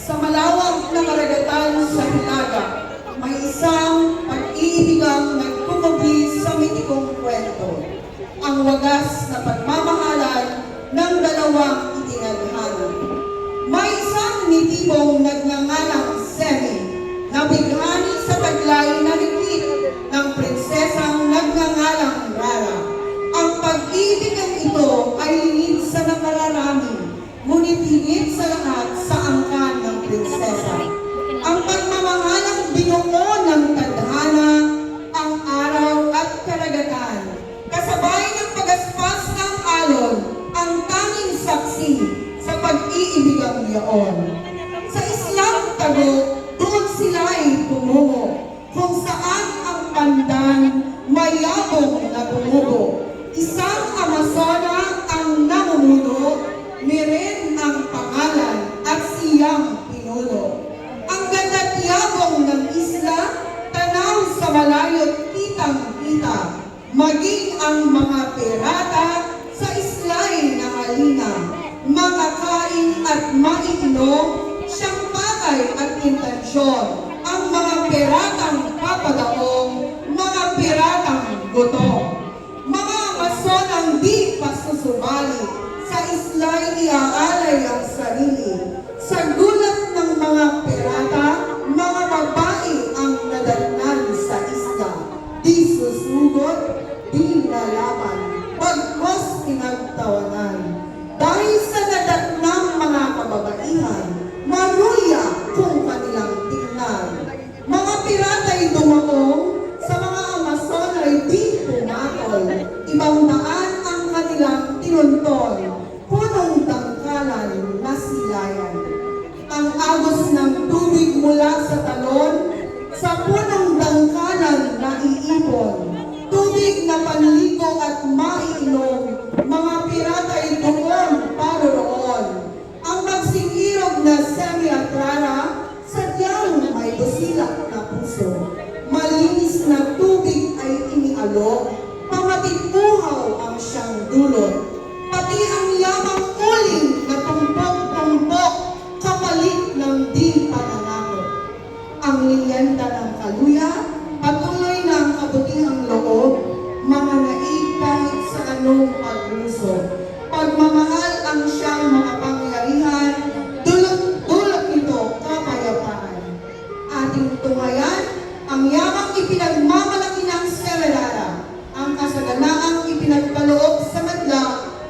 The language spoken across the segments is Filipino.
Sa malawak na karagatan sa Hilaga, may isang pag-iibigang nagkukubli sa mitikong kwento. Ang wagas na pagmamahalan ng dalawang itinadhana. May isang nitibong nagngangalang Semi na bighani sa taglay na likit ng prinsesang nagngangalang Rara. Ang pag-ibigang ito ay lingid sa nakararami, ngunit higit sa lahat sa angkan ng prinsesa. Ang pagmamahalang binuo ng tadhana, ang araw at karagatan, kasabay ng pagaspas ng alon, ang tanging saksi sa pag-iibigang yaon. Sa Islang Tagot, doon sila ay tumungo, kung saan ang pandan mayabong na tumubo. Isang Amazona ang namumuno, Miren ang pangalan at siyang pinuno. Ang ganda't yabong ng isla, tanaw sa malayo't kitang-kita, maging ang mga pirata sa isla'y nahalina, makakain at maiinom, siyang pakay at intensyon, ang mga piratang papadaong, mga piratang gutom. Mga Amazonang di pasusubali, sa isla'y iaalay ang sarili. Sa gulat ng mga pirata, mga babae ang nadatnan sa isla. Di susugot, di lalaban, pagkos pinagtawanan. Dahil sa nadatnang mga kababaihan, maruya kung kanilang tingnan. Mga pirata'y dumaong, sa mga Amazon ay di pumatol. Ibang daan ang kanilang tinuntol, punong dangkalan na silayan. Ang agos ng tubig mula sa talon, sa punong dangkalan na iipon. Tubig na panligo at maiinom, mga pirata'y doon paroroon. Ang magsingirog na Semi at Rara, sadyang may busilak na puso. Malinis na tubig ay inialok, pamatit-uhaw ang siyang dulot. Pati ang yamang uling na tumpok-tumpok, kapalit ng di pananakot. Ang liyenda ng kaluya, patuloy na ang kabutihang loob, mga naig kahit sa anong pagluso. Pagmamahal ang siyang mga pangyarihan, dulot nito kapayapaan. Ating tungayan, ang yamang ipinagmamalaki ng Semerara, ang kasaganaang ipinagkaloob sa madla,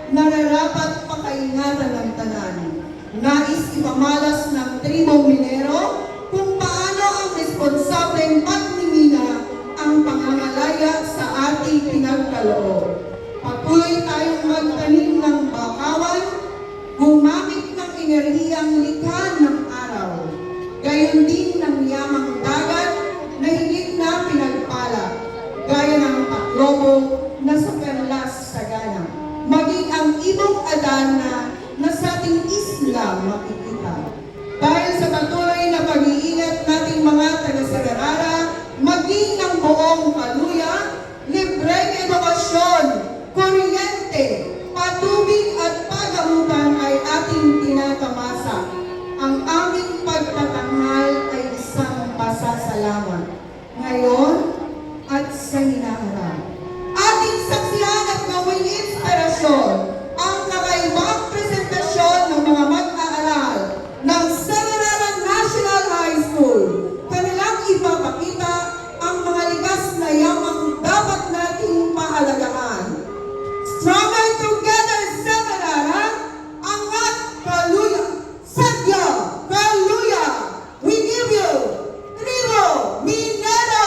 nararapat pakaingatan ng tanan. Nais ipamalas ng tribong Minero kung paano ang responsableng pagmimina ang pangangalaya sa ating pinagkaloob. Patuloy tayong magtanim ng bakawan, gumamit ng enerhiyang likha ng araw. Gayon din ng yamang dagat na higit na pinagpala, gaya ng Tacloban na sa perlas sagana. Maging ang ibong Adana na sa ating isla makikita. Dahil sa patuloy na pag-iingat nating mga taga-Semerara, maging ng buong Kaluya, libreng edukasyon, kuryente, patubig at pagamutan ay ating tinatamasa. Ang aming pagtatanghal ay isang pasasalamat. Ngayon at sa hinaharap. Ating saksihan at gawing inspirasyon ang kakaibang presentasyon ng mga mag-aaral ng Semerara National High School. Kanilang ipapakita ang mga likas na yamang dapat nating pahalagahan. Stronger together, Semerara! Angat Kaluya! Sadya Kaluya! We give you Tribo Minero!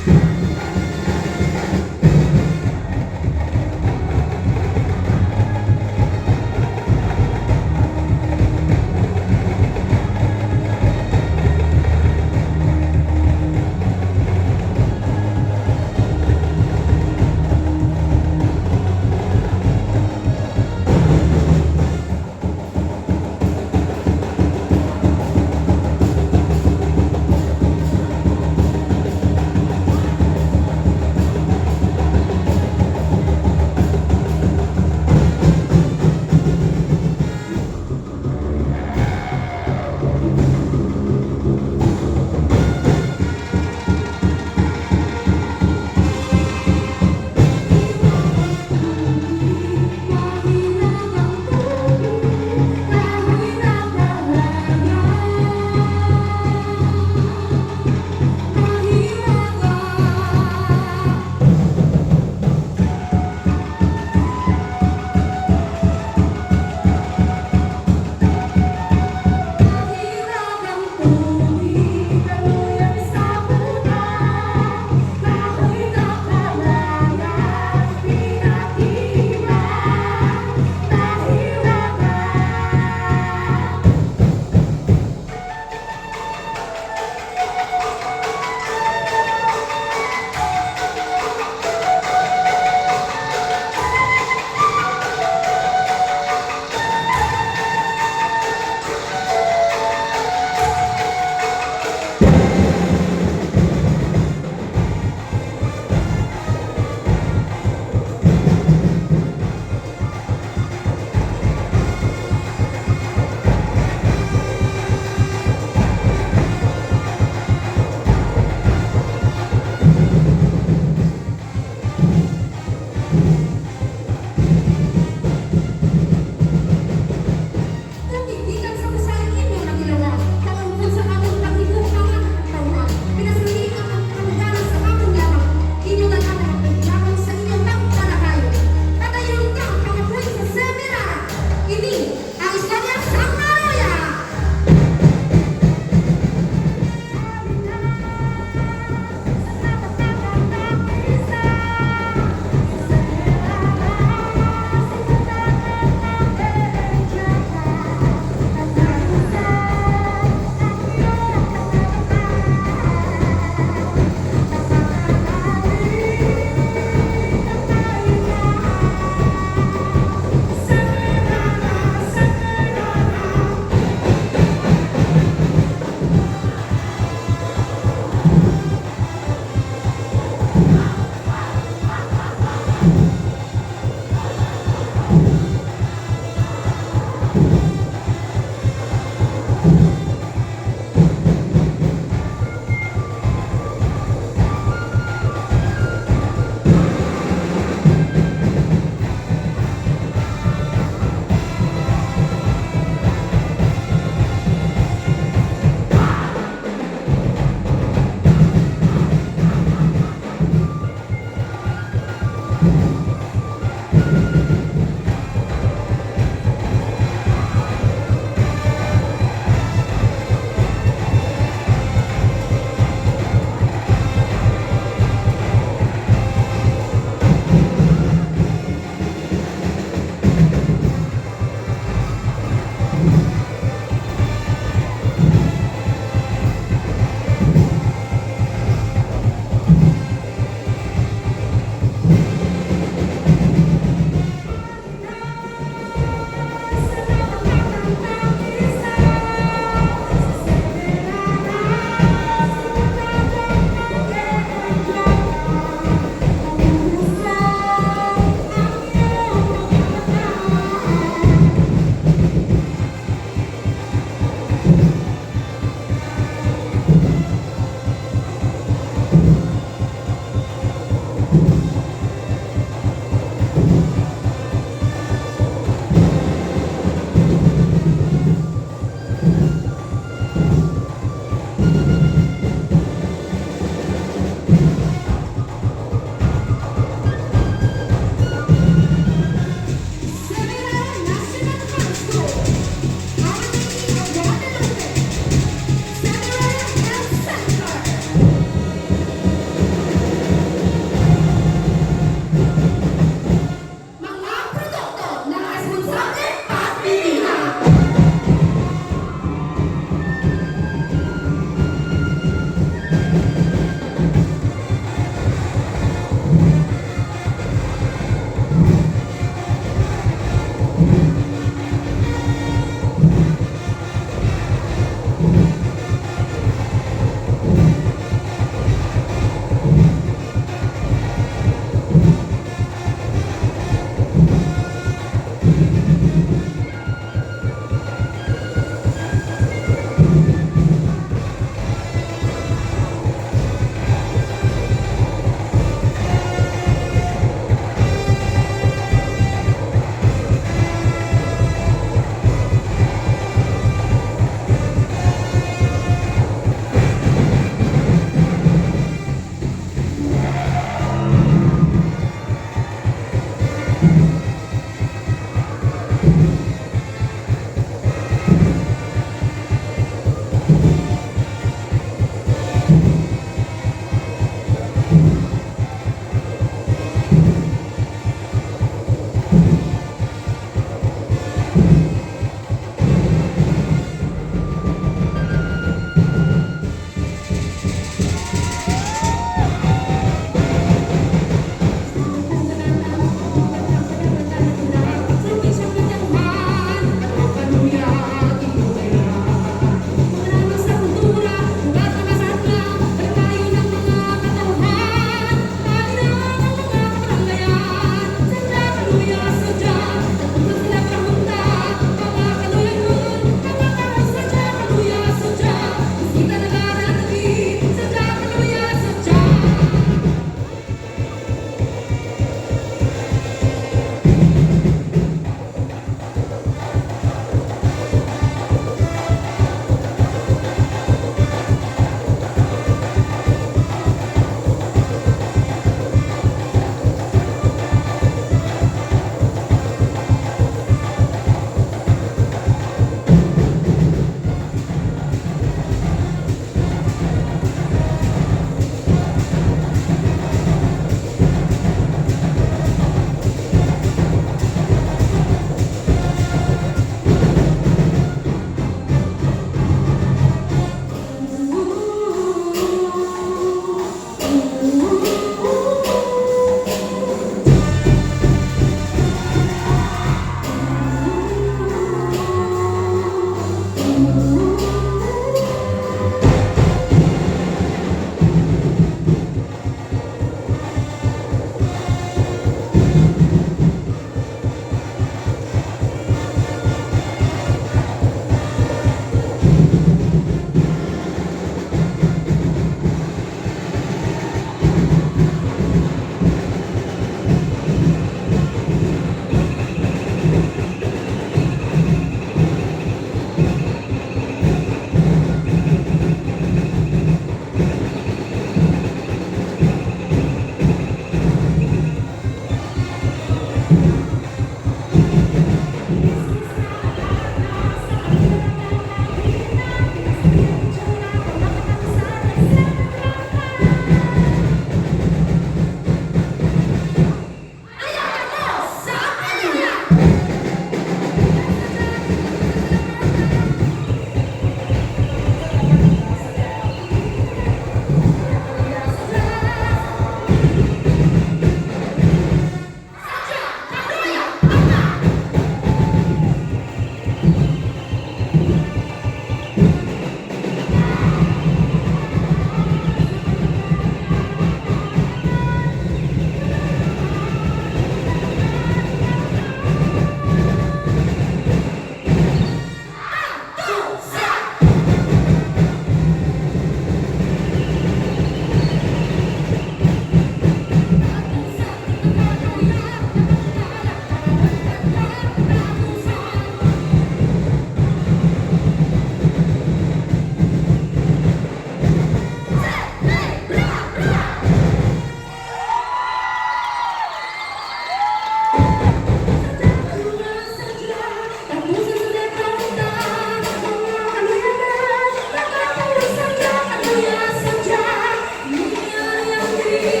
Pilipinas.